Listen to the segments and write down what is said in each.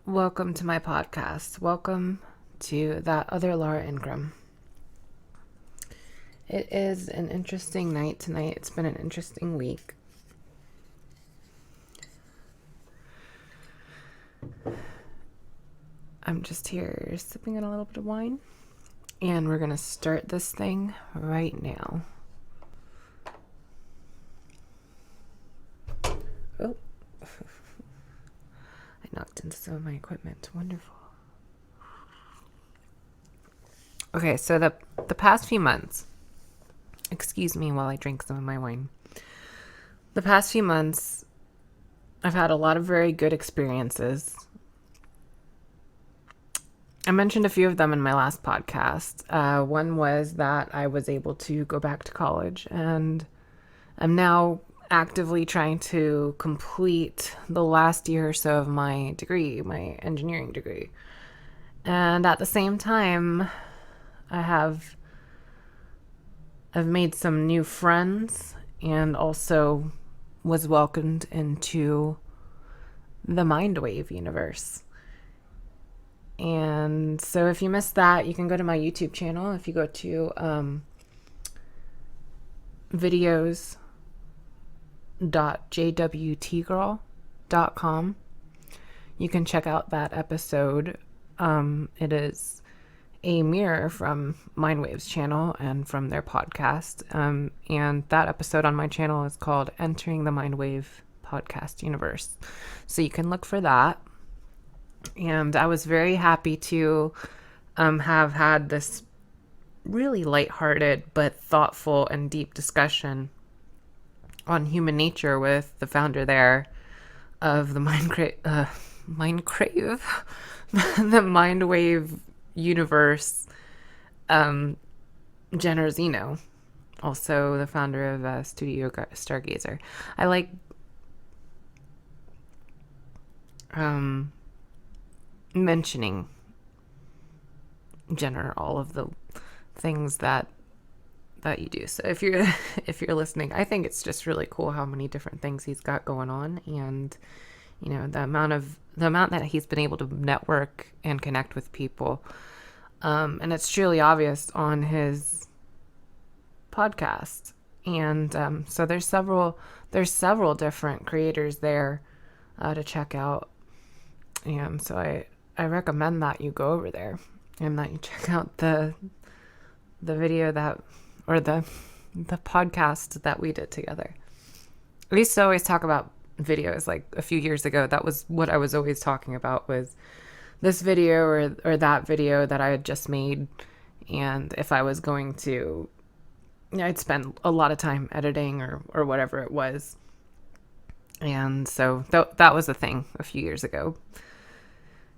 Welcome to my podcast. Welcome to That Other Laura Ingram. It is an interesting night tonight. It's been an interesting week. I'm just here sipping on a little bit of wine, and we're going to start this thing right now. Oh. I knocked into some of my equipment. Wonderful. Okay, so the past few months, excuse me while I drink some of my wine. The past few months, I've had a lot of very good experiences. I mentioned a few of them in my last podcast. One was that I was able to go back to college, and I'm now actively trying to complete the last year or so of my degree, my engineering degree. And at the same time, I've made some new friends and also was welcomed into the Mindwave universe. And so if you missed that, you can go to my YouTube channel. If you go to videos.jwtgirl.com, you can check out that episode. It is a mirror from Mindwave's channel and from their podcast. And that episode on my channel is called Entering the Mindwave Podcast Universe. So you can look for that. And I was very happy to have had this really lighthearted but thoughtful and deep discussion on human nature with the founder there of the the Mindwave universe, Jen Rosino, also the founder of Studio Stargazer. I like mentioning Jen, all of the things that you do. So if you're listening, I think it's just really cool how many different things he's got going on, and you know, the amount that he's been able to network and connect with people. And it's truly obvious on his podcast. And so there's several different creators there to check out. And so I recommend that you go over there and that you check out the video or the podcast that we did together. I used to always talk about videos. Like a few years ago, that was what I was always talking about, was this video or that video that I had just made. And if I was going to, I'd spend a lot of time editing or whatever it was. And so that was a thing a few years ago.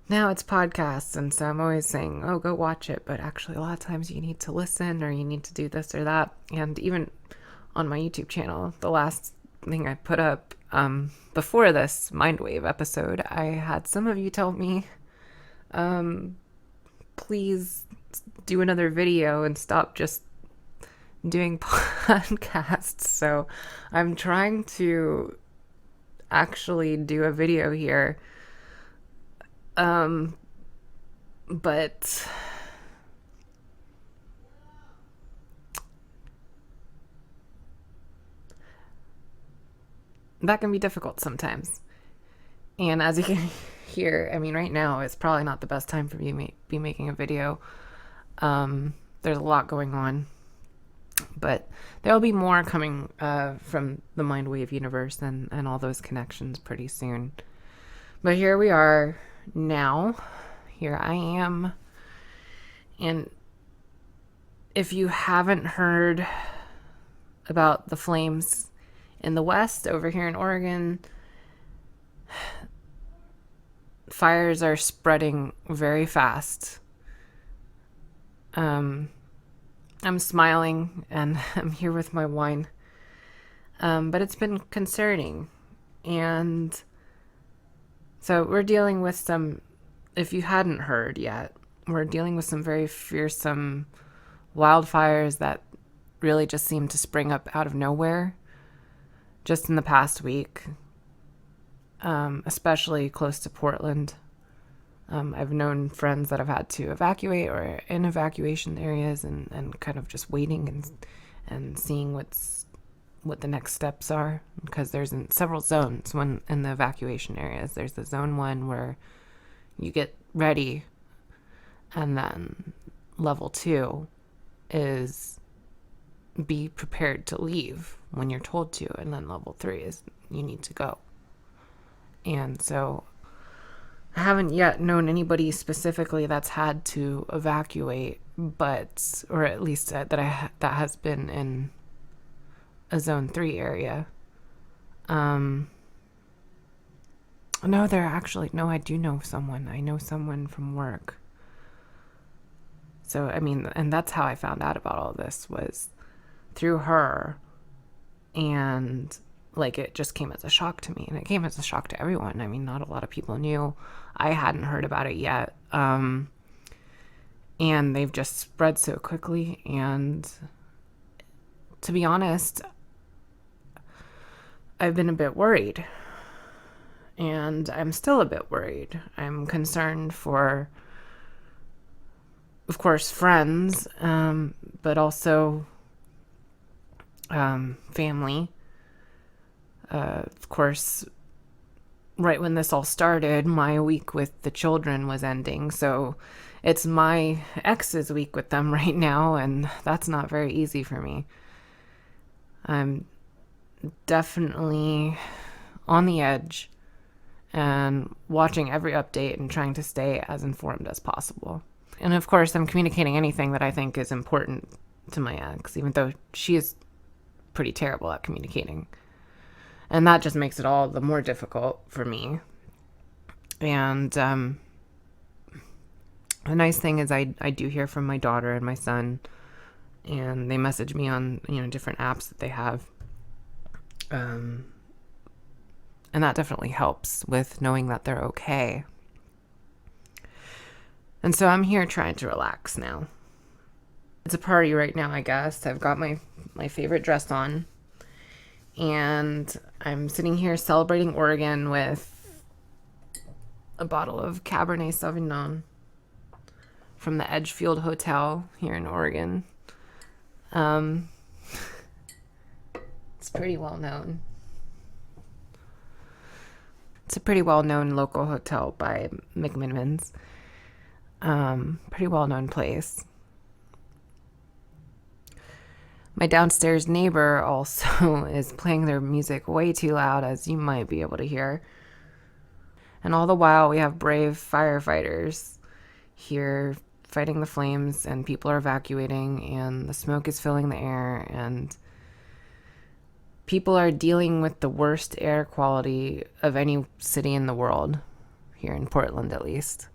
Now it's podcasts, and so I'm always saying, oh, go watch it. But actually, a lot of times you need to listen, or you need to do this or that. And even on my YouTube channel, the last thing I put up before this Mindwave episode, I had some of you tell me, please do another video and stop just doing podcasts. So I'm trying to actually do a video here. But that can be difficult sometimes. And as you can hear, I mean, right now it's probably not the best time for me to be making a video. There's a lot going on, but there'll be more coming from the Mindwave universe and all those connections pretty soon. But here we are now. Here I am. And if you haven't heard about the flames in the West over here in Oregon, fires are spreading very fast. I'm smiling and I'm here with my wine. But it's been concerning. And so we're dealing with some, if you hadn't heard yet, we're dealing with some very fearsome wildfires that really just seem to spring up out of nowhere just in the past week, especially close to Portland. I've known friends that have had to evacuate or in evacuation areas and kind of just waiting and seeing what the next steps are, because there's several zones when in the evacuation areas. There's the zone 1 where you get ready, and then level 2 is be prepared to leave when you're told to, and then level 3 is you need to go. And so I haven't yet known anybody specifically that's had to evacuate, but, or at least that has been in a zone 3 area. No, I do know someone. I know someone from work. So, I mean, and that's how I found out about all this, was through her. And like, it just came as a shock to me, and it came as a shock to everyone. I mean, not a lot of people knew. I hadn't heard about it yet. And they've just spread so quickly. And to be honest, I've been a bit worried, and I'm still a bit worried. I'm concerned for, of course, friends, but also family. Of course, right when this all started, my week with the children was ending, so it's my ex's week with them right now, and that's not very easy for me. I'm definitely on the edge and watching every update and trying to stay as informed as possible. And of course, I'm communicating anything that I think is important to my ex, even though she is pretty terrible at communicating. And that just makes it all the more difficult for me. And the nice thing is I do hear from my daughter and my son, and they message me on, different apps that they have. And that definitely helps with knowing that they're okay. And so I'm here trying to relax now. It's a party right now, I guess. I've got my favorite dress on, and I'm sitting here celebrating Oregon with a bottle of Cabernet Sauvignon from the Edgefield Hotel here in Oregon. It's pretty well known. It's a pretty well-known local hotel by McMiniman's. Pretty well-known place. My downstairs neighbor also is playing their music way too loud, as you might be able to hear. And all the while, we have brave firefighters here fighting the flames, and people are evacuating, and the smoke is filling the air, and people are dealing with the worst air quality of any city in the world, here in Portland at least.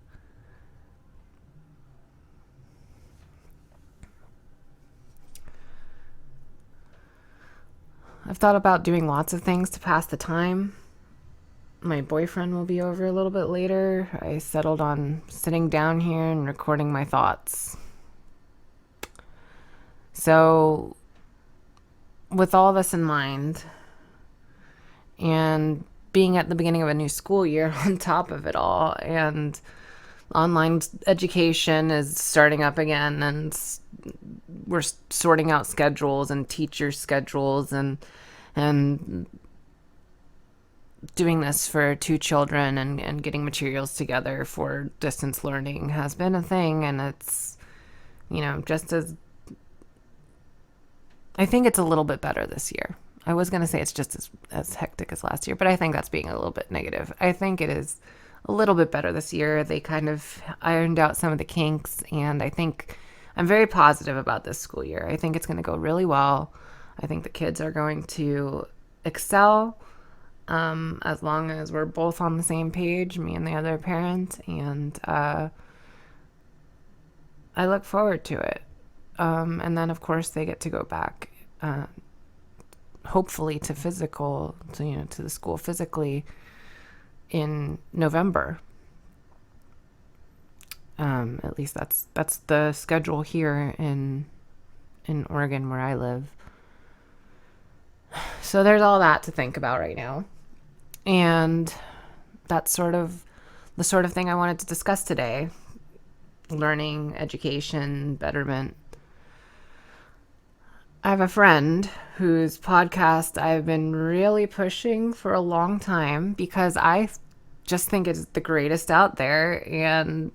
I've thought about doing lots of things to pass the time. My boyfriend will be over a little bit later. I settled on sitting down here and recording my thoughts. So, with all this in mind, and being at the beginning of a new school year on top of it all, and online education is starting up again, and we're sorting out schedules and teacher schedules, and doing this for 2 children and getting materials together for distance learning has been a thing. And it's, just as, I think it's a little bit better this year. I was going to say it's just as hectic as last year, but I think that's being a little bit negative. I think it is a little bit better this year. They kind of ironed out some of the kinks, and I think I'm very positive about this school year. I think it's going to go really well. I think the kids are going to excel, as long as we're both on the same page, me and the other parent, and I look forward to it. And then, of course, they get to go back, hopefully to the school physically in November. At least that's the schedule here in Oregon, where I live. So there's all that to think about right now. And that's sort of the sort of thing I wanted to discuss today: learning, education, betterment. I have a friend whose podcast I've been really pushing for a long time because I just think it's the greatest out there, and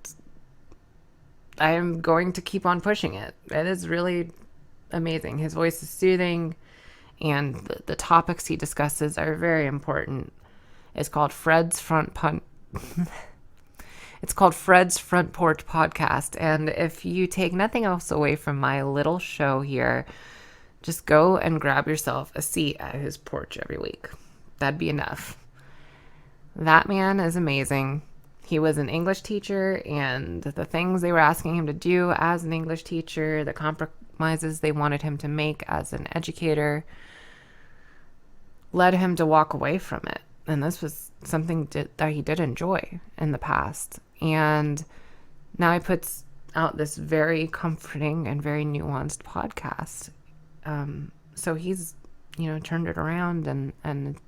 I'm going to keep on pushing it. It is really amazing. His voice is soothing, and the topics he discusses are very important. It's called Fred's Front Porch podcast. And if you take nothing else away from my little show here, just go and grab yourself a seat at his porch every week. That'd be enough. That man is amazing. He was an English teacher, and the things they were asking him to do as an English teacher, the compromises they wanted him to make as an educator, led him to walk away from it. And this was something that he did enjoy in the past. And now he puts out this very comforting and very nuanced podcast. So he's, turned it around and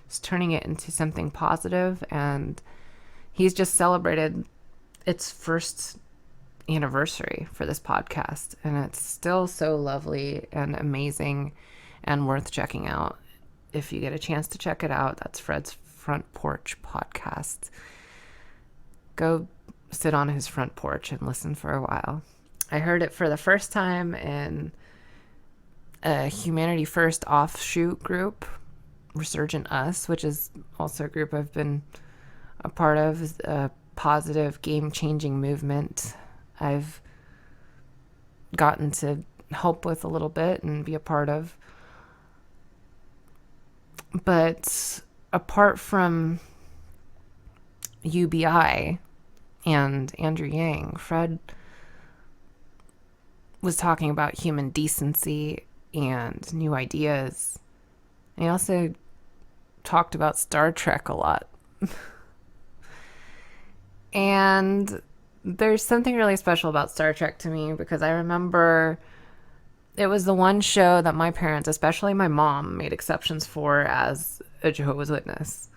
is turning it into something positive. And he's just celebrated its first anniversary for this podcast. And it's still so lovely and amazing and worth checking out. If you get a chance to check it out, that's Fred's Front Porch podcast. Go sit on his front porch and listen for a while. I heard it for the first time in a Humanity First offshoot group, Resurgent Us, which is also a group I've been a part of, a positive, game-changing movement I've gotten to help with a little bit and be a part of. But apart from UBI and Andrew Yang, Fred was talking about human decency and new ideas. He also talked about Star Trek a lot. And there's something really special about Star Trek to me, because I remember it was the one show that my parents, especially my mom, made exceptions for as a Jehovah's Witness.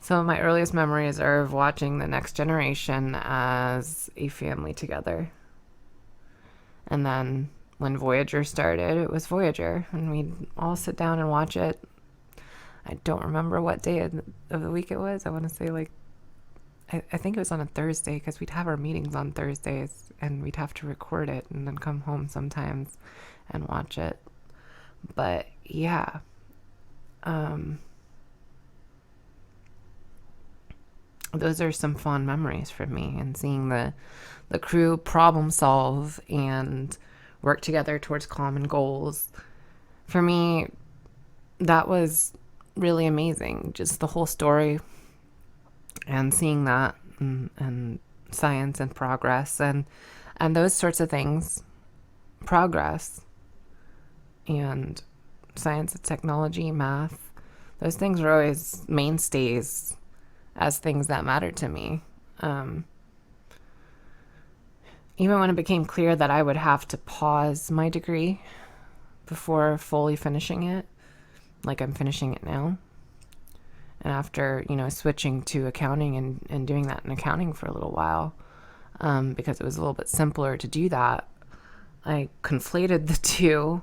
Some of my earliest memories are of watching The Next Generation as a family together. And then when Voyager started, it was Voyager, and we'd all sit down and watch it. I don't remember what day of the week it was. I want to say I think it was on a Thursday, because we'd have our meetings on Thursdays and we'd have to record it and then come home sometimes and watch it. But yeah, those are some fond memories for me, and seeing the crew problem solve and work together towards common goals. For me, that was really amazing. Just the whole story, and seeing that, and science and progress and those sorts of things, progress and science and technology, math, those things were always mainstays as things that mattered to me. Even when it became clear that I would have to pause my degree before fully finishing it, like I'm finishing it now. And after, switching to accounting and doing that in accounting for a little while, because it was a little bit simpler to do that, I conflated the two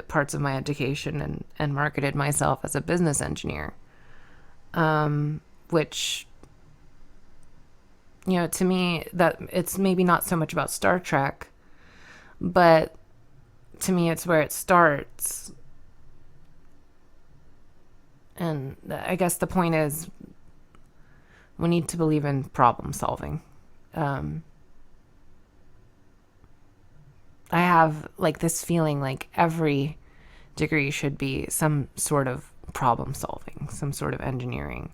parts of my education and marketed myself as a business engineer, which, to me, that it's maybe not so much about Star Trek, but to me, it's where it starts. And I guess the point is, we need to believe in problem solving. I have this feeling like every degree should be some sort of problem solving, some sort of engineering.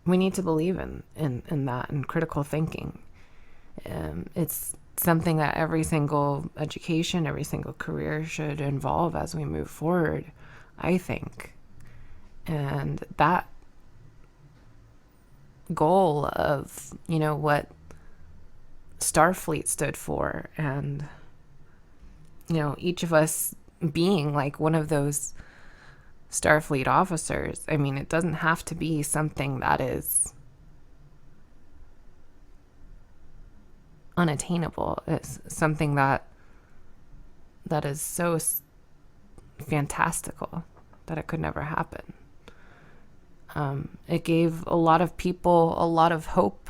We need to believe in that, and critical thinking. It's something that every single education, every single career should involve as we move forward, I think. And that goal of, what Starfleet stood for, and, each of us being one of those Starfleet officers. I mean, it doesn't have to be something that is unattainable. It's something that is so fantastical that it could never happen. It gave a lot of people a lot of hope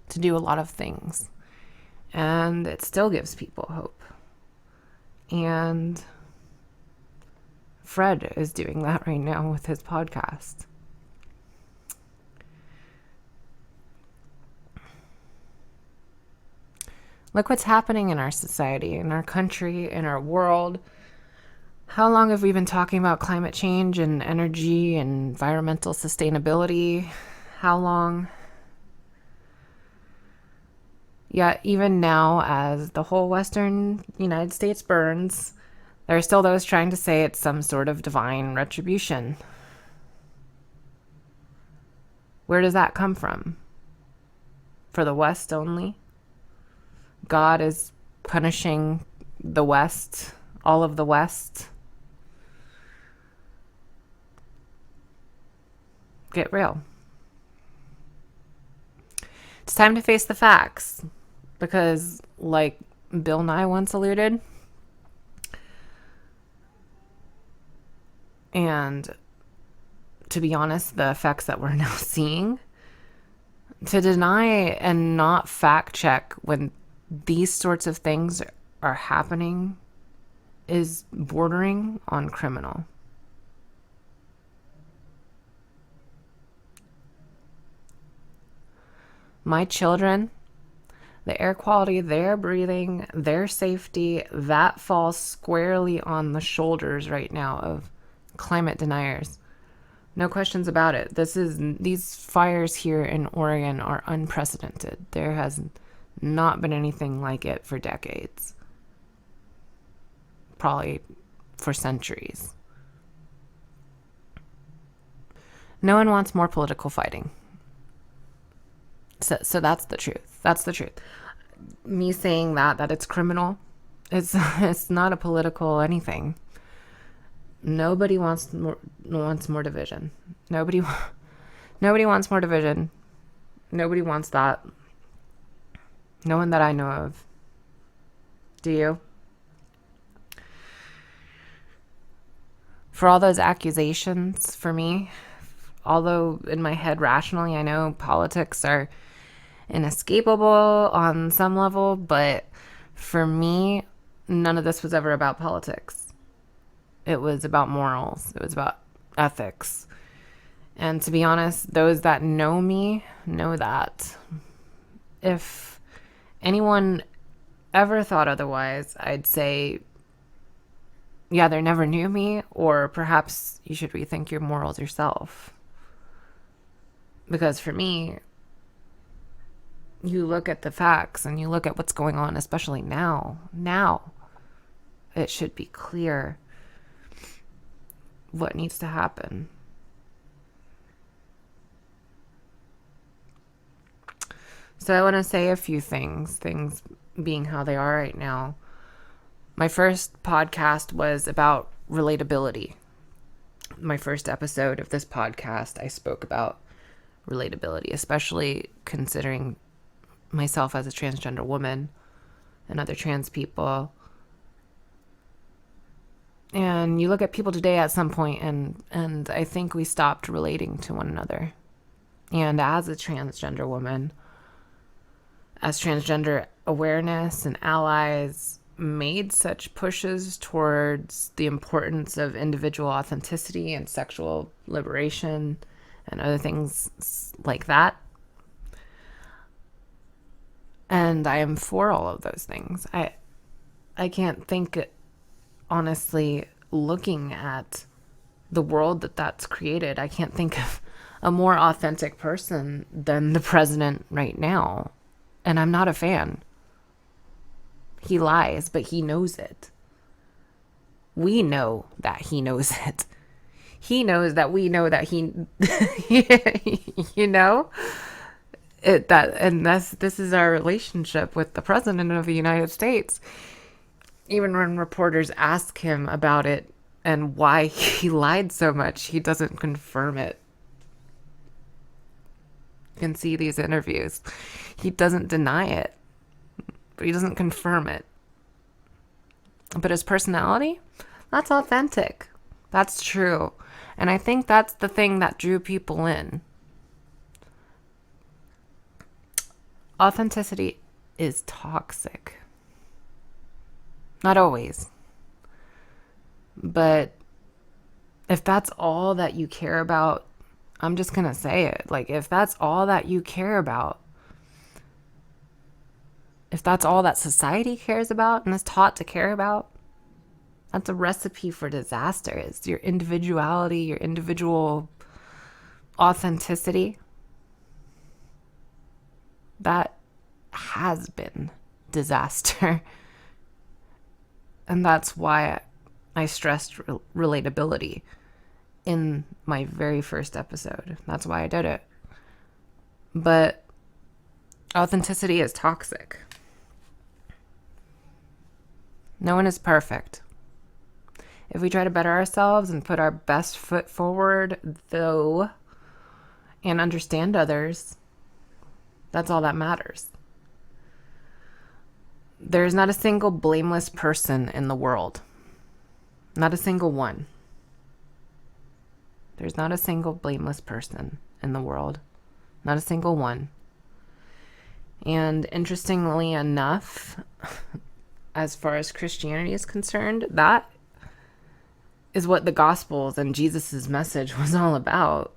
to do a lot of things. And it still gives people hope. And Fred is doing that right now with his podcast. Look what's happening in our society, in our country, in our world. How long have we been talking about climate change and energy and environmental sustainability? How long? Yet even now, as the whole Western United States burns, there are still those trying to say it's some sort of divine retribution. Where does that come from? For the West only? God is punishing the West, all of the West. Get real. It's time to face the facts. Because, like Bill Nye once alluded, and to be honest, the effects that we're now seeing, to deny and not fact check when these sorts of things are happening is bordering on criminal. My children, the air quality they're breathing, their safety, that falls squarely on the shoulders right now of climate deniers. No questions about it. These fires here in Oregon are unprecedented. There has not been anything like it for decades. Probably for centuries. No one wants more political fighting. So that's the truth. That's the truth. Me saying that it's criminal, it's not a political anything. Nobody wants more division. Nobody wants more division. Nobody wants that. No one that I know of. Do you? For all those accusations, for me, although in my head rationally I know politics are inescapable on some level, but for me, none of this was ever about politics. It was about morals. It was about ethics. And to be honest, those that know me know that. If anyone ever thought otherwise, I'd say, yeah, they never knew me, or perhaps you should rethink your morals yourself. Because for me, you look at the facts and you look at what's going on, especially now, it should be clear what needs to happen. So I want to say a few things being how they are right now. My first podcast was about relatability. My first episode of this podcast, I spoke about relatability, especially considering myself as a transgender woman and other trans people. And you look at people today at some point and I think we stopped relating to one another. And as a transgender woman, as transgender awareness and allies made such pushes towards the importance of individual authenticity and sexual liberation and other things like that. And I am for all of those things. I can't think, honestly, looking at the world that's created, I can't think of a more authentic person than the president right now. And I'm not a fan. He lies, but he knows it. We know that he knows it. He knows that we know that he, you know, this is our relationship with the president of the United States. Even when reporters ask him about it, and why he lied so much. He doesn't confirm it. You can see these interviews. He doesn't deny it, but he doesn't confirm it. But his personality, that's authentic. That's true. And I think that's the thing that drew people in. Authenticity is toxic. Not always. But if that's all that you care about, I'm just going to say it. Like, if that's all that you care about, if that's all that society cares about and is taught to care about, that's a recipe for disaster. It's your individuality, your individual authenticity. That has been disaster. And that's why I stressed relatability in my very first episode. That's why I did it. But authenticity is toxic. No one is perfect. If we try to better ourselves and put our best foot forward, though, and understand others, that's all that matters. There's not a single blameless person in the world. Not a single one. There's not a single blameless person in the world. Not a single one. And interestingly enough, as far as Christianity is concerned, that is what the Gospels and Jesus's message was all about.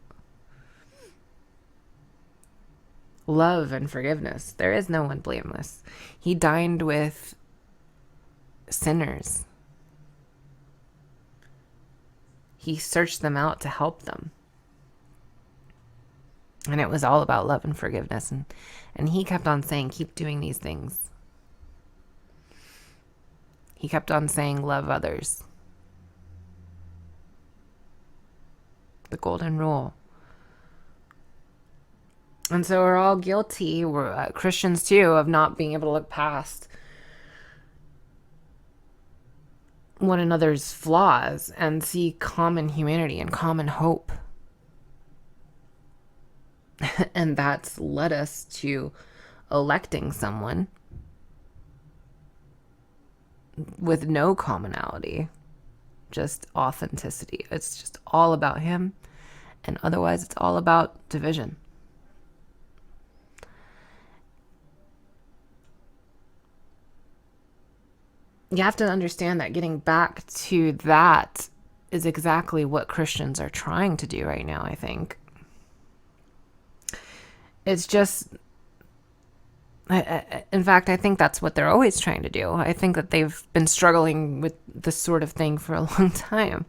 Love and forgiveness. There is no one blameless. He dined with sinners. He searched them out to help them. And it was all about love and forgiveness. And he kept on saying, keep doing these things. He kept on saying, love others. The golden rule. And so we're all guilty, we're Christians too, of not being able to look past one another's flaws and see common humanity and common hope. And that's led us to electing someone with no commonality, just authenticity. It's just all about him, and otherwise it's all about division. You have to understand that getting back to that is exactly what Christians are trying to do right now, I think. It's just, in fact, I think that's what they're always trying to do. I think that they've been struggling with this sort of thing for a long time.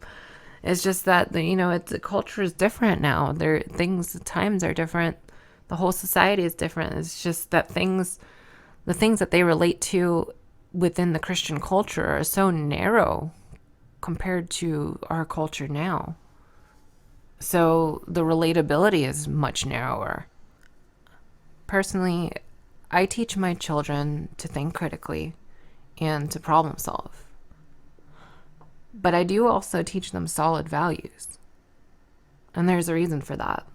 It's just that, the culture is different now. Times are different. The whole society is different. It's just that the things that they relate to within the Christian culture are so narrow compared to our culture now. So the relatability is much narrower. Personally, I teach my children to think critically and to problem solve. But I do also teach them solid values. And there's a reason for that.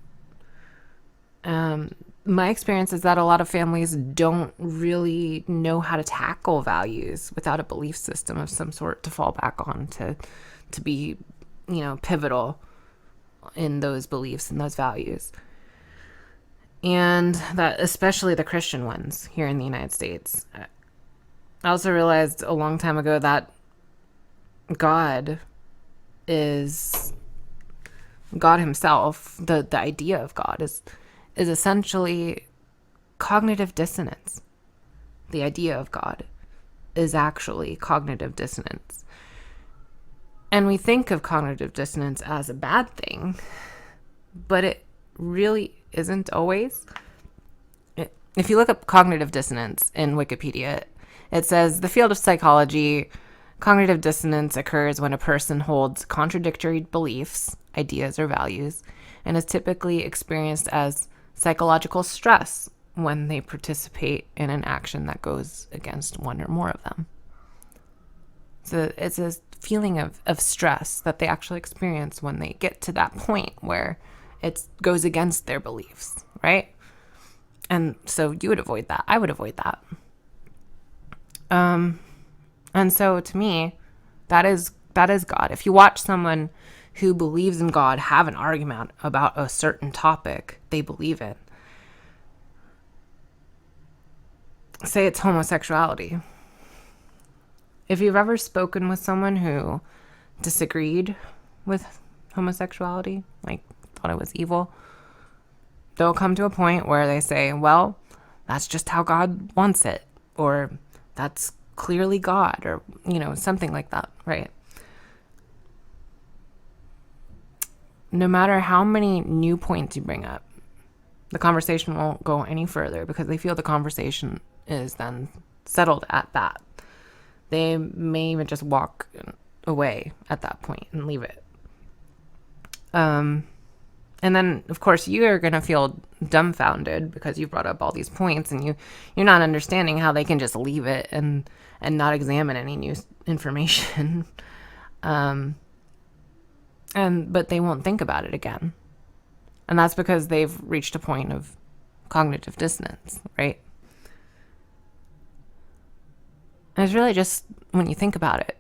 My experience is that a lot of families don't really know how to tackle values without a belief system of some sort to fall back on to be, pivotal in those beliefs and those values. And that especially the Christian ones here in the United States. I also realized a long time ago that God himself, the idea of God is essentially cognitive dissonance. The idea of God is actually cognitive dissonance. And we think of cognitive dissonance as a bad thing, but it really isn't always. If you look up cognitive dissonance in Wikipedia, it says the field of psychology, cognitive dissonance occurs when a person holds contradictory beliefs, ideas, or values, and is typically experienced as psychological stress when they participate in an action that goes against one or more of them. So it's a feeling of stress that they actually experience when they get to that point where it goes against their beliefs, right? And so you would avoid that. I would avoid that. And so to me, that is God. If you watch someone who believes in God have an argument about a certain topic they believe in, say it's homosexuality. If you've ever spoken with someone who disagreed with homosexuality, like thought it was evil, they'll come to a point where they say, well, that's just how God wants it, or that's clearly God, or, something like that, right? No matter how many new points you bring up, the conversation won't go any further because they feel the conversation is then settled at that. They may even just walk away at that point and leave it. And then, of course, you're going to feel dumbfounded because you brought up all these points and you're not understanding how they can just leave it and not examine any new information. But they won't think about it again. And that's because they've reached a point of cognitive dissonance, right? And it's really just, when you think about it,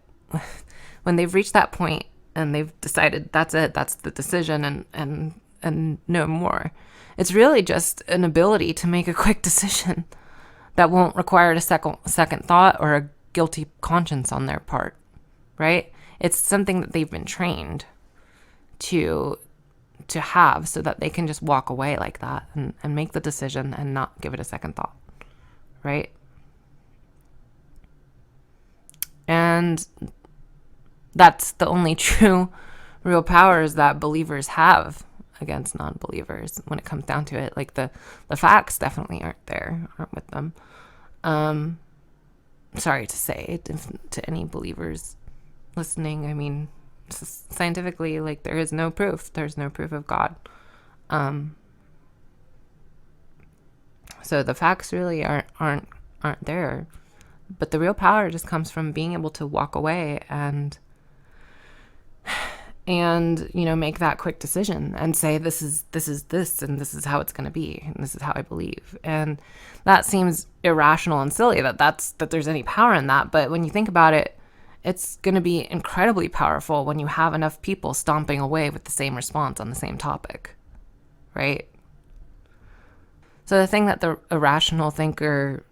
when they've reached that point and they've decided that's it, that's the decision, and no more, it's really just an ability to make a quick decision that won't require a second thought or a guilty conscience on their part, right? It's something that they've been trained to have so that they can just walk away like that and make the decision and not give it a second thought, right? And that's the only true real powers that believers have against non-believers when it comes down to it. Like the facts definitely aren't with them. Sorry to say to any believers listening, I mean, scientifically, like, there is no proof. There's no proof of God. So the facts really aren't there. But the real power just comes from being able to walk away and make that quick decision and say, this is this, and this is how it's going to be, and this is how I believe. And that seems irrational and silly that there's any power in that. But when you think about it, it's going to be incredibly powerful when you have enough people stomping away with the same response on the same topic, right? So the thing that the irrational thinker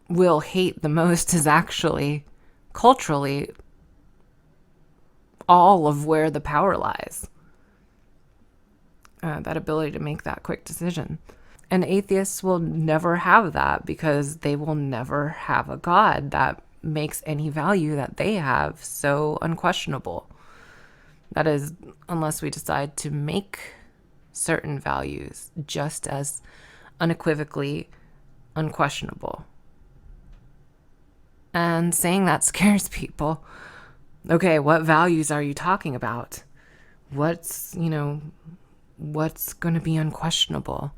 will hate the most is actually culturally all of where the power lies. That ability to make that quick decision. And atheists will never have that because they will never have a God that makes any value that they have so unquestionable. That is, unless we decide to make certain values just as unequivocally unquestionable. And saying that scares people. Okay, what values are you talking about? What's going to be unquestionable?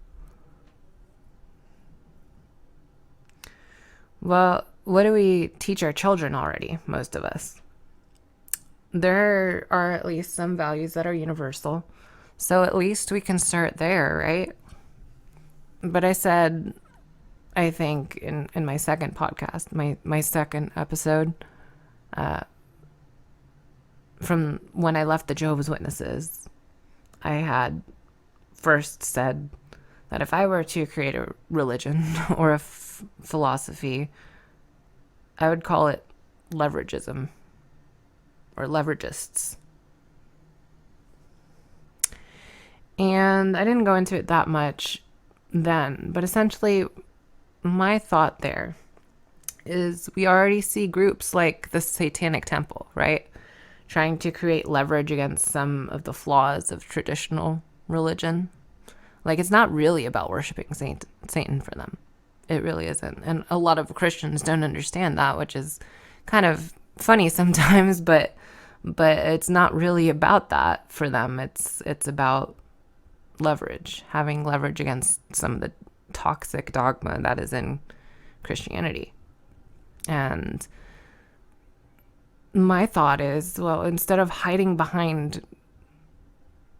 Well, what do we teach our children already, most of us? There are at least some values that are universal. So at least we can start there, right? But I said, I think in my second podcast, my second episode, from when I left the Jehovah's Witnesses, I had first said that if I were to create a religion or a philosophy, I would call it Leveragism or Leveragists. And I didn't go into it that much then, but essentially my thought there is we already see groups like the Satanic Temple, right? Trying to create leverage against some of the flaws of traditional religion. Like, it's not really about worshiping Satan for them. It really isn't. And a lot of Christians don't understand that, which is kind of funny sometimes, but it's not really about that for them. It's about leverage, having leverage against some of the toxic dogma that is in Christianity. And my thought is, well, instead of hiding behind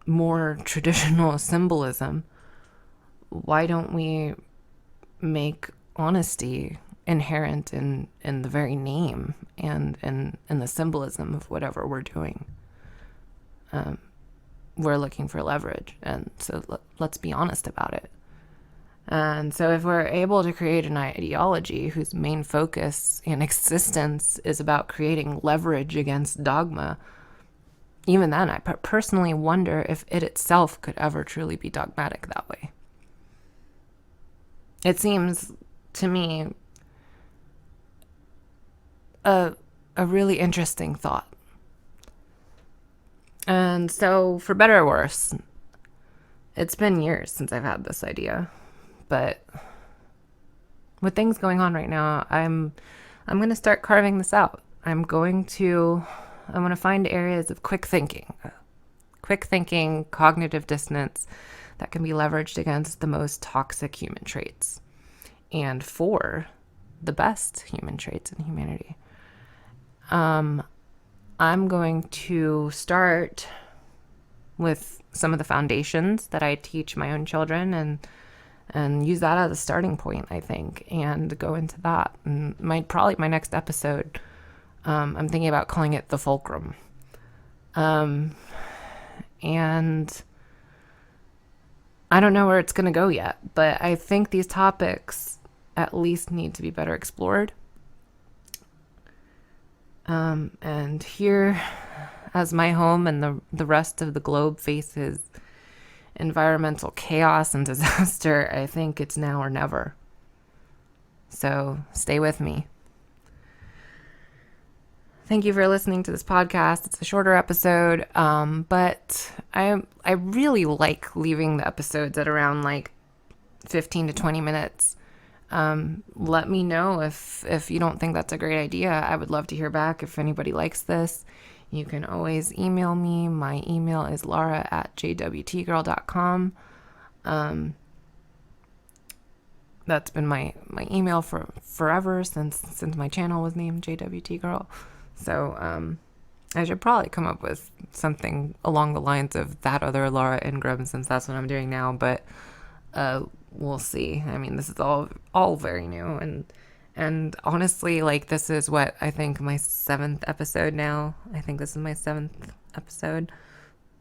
more traditional symbolism, why don't we make honesty inherent in the very name and in the symbolism of whatever we're doing? We're looking for leverage, and so let's be honest about it. And so if we're able to create an ideology whose main focus and existence is about creating leverage against dogma, even then, I personally wonder if it itself could ever truly be dogmatic that way. It seems to me a really interesting thought. And so, for better or worse, it's been years since I've had this idea. But with things going on right now, I'm going to start carving this out. I'm going to find areas of quick thinking, cognitive dissonance that can be leveraged against the most toxic human traits and for the best human traits in humanity. I'm going to start with some of the foundations that I teach my own children and use that as a starting point, I think, and go into that. And probably my next episode, I'm thinking about calling it the fulcrum. And I don't know where it's going to go yet, but I think these topics at least need to be better explored. And here, as my home and the rest of the globe faces environmental chaos and disaster, I think it's now or never. So stay with me. Thank you for listening to this podcast. It's a shorter episode, but I really like leaving the episodes at around like 15 to 20 minutes. Let me know if you don't think that's a great idea. I would love to hear back if anybody likes this. You can always email me. My email is laura@jwtgirl.com. That's been my email for forever since my channel was named JWT Girl. So I should probably come up with something along the lines of that other Laura Ingram, since that's what I'm doing now. But we'll see. I mean, this is all very new, and honestly, like, this is what I think my 7th episode now. I think this is my 7th episode,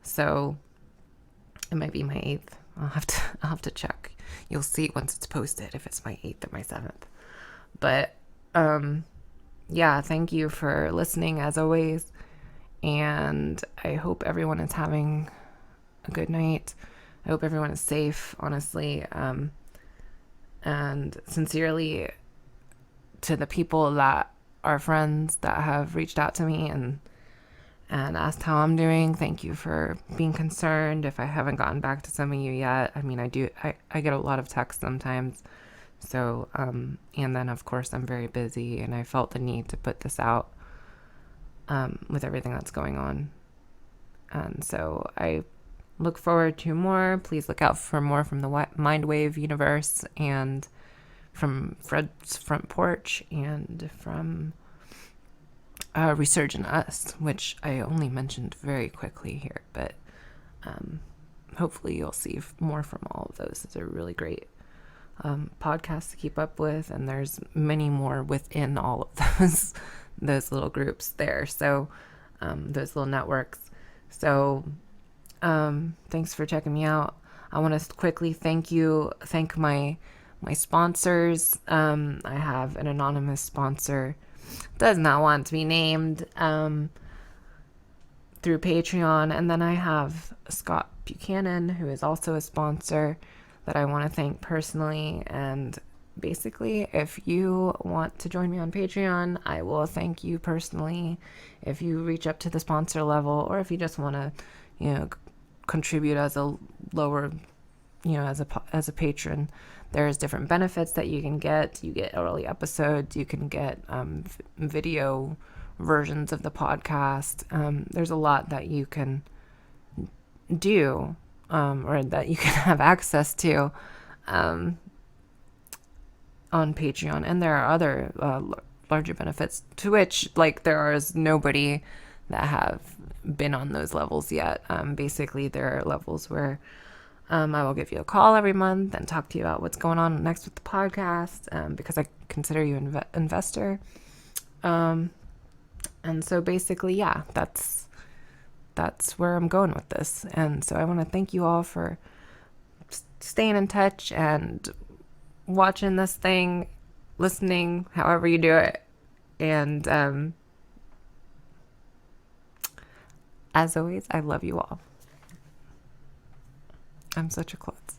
so it might be my 8th. I'll have to check. You'll see once it's posted if it's my 8th or my 7th. But yeah, thank you for listening as always, and I hope everyone is having a good night. I hope everyone is safe, honestly, and sincerely, to the people that are friends that have reached out to me and asked how I'm doing. Thank you for being concerned. If I haven't gotten back to some of you yet, I mean, I get a lot of texts sometimes. So, and then of course I'm very busy, and I felt the need to put this out, with everything that's going on. And so I look forward to more. Please look out for more from the Mindwave universe, and from Fred's Front Porch, and from Resurgent Us, which I only mentioned very quickly here, but hopefully you'll see more from all of those. It's a really great podcasts to keep up with, and there's many more within all of those little groups there, so those little networks. So thanks for checking me out. I want to quickly thank my sponsors. I have an anonymous sponsor, does not want to be named, through Patreon, and then I have Scott Buchanan, who is also a sponsor, that I want to thank personally. And basically, if you want to join me on Patreon, I will thank you personally if you reach up to the sponsor level, or if you just want to, contribute as a lower, as a patron. There's different benefits that you can get. You get early episodes. You can get video versions of the podcast. There's a lot that you can do, or that you can have access to on Patreon. And there are other larger benefits, to which like there is nobody that have been on those levels yet. Basically, there are levels where I will give you a call every month and talk to you about what's going on next with the podcast, because I consider you an investor. And so basically, yeah, that's where I'm going with this. And so I want to thank you all for staying in touch and watching this thing, listening, however you do it. And as always, I love you all. I'm such a klutz.